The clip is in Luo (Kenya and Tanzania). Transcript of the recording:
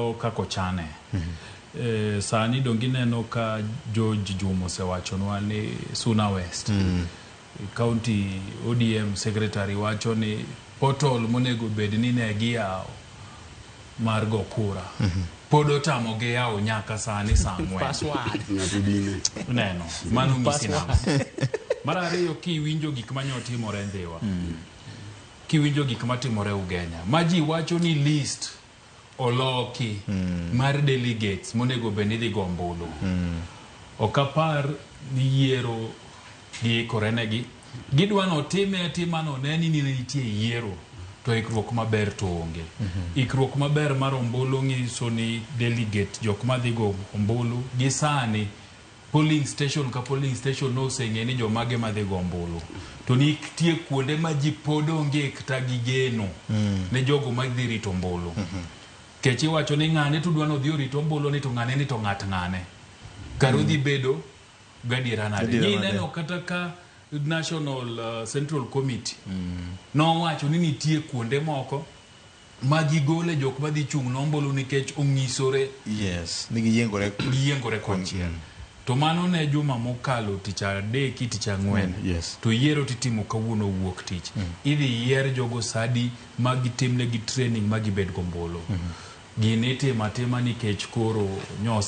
luwo kako chane. Sani dongineno ka George Juma osewachonwa ni Suna West. County ODM Secretary wacho ni portal monego bed ni ne giyawo mar go kura. Pod otamo gi yawo nyaka sani sang'wen. Password. Neno, mano ng'isi nang'o. Mar ariyo kiwinjo gik manyotimore Ndhiwa. Kiwinjo gik matimore Ugenya. Ma ji wacho ni list oloki mar delegates monego bed ni dhi go ombulu. Ok apar ni yiero giikore negi. Gidwa notime atima noneni ni nitie yiero. To ikruok maber to onge. Ikruok maber mar ombulu ng'iso ni delegate jok madhi go ombulu gi sani polling station ka polling station noseng'e ni jomage madhi go ombulu. To nitie kuonde ma ji pod onge kata gi geno ne jogo madhi rito ombulu. Kech iwacho ni ng'ane tudwa no dhi rito ombulu ni to ng'ane ni to ng'at ng'ane. Karo dhi bedo gadiera nade. Neno kata ka National Central Committee no wacho ni nitie kuonde moko magi gole jok madhi chung' nombolo nikech ong'isore ni giyiengore konchiel. To mano ne juma mokalo tich adek tich ang'wen. To yiero titimo kawuono wuok tich. Idhi yier jogo sadi magi timne gi training magi bed gombolo. Gini itimo atima nikech koro nyose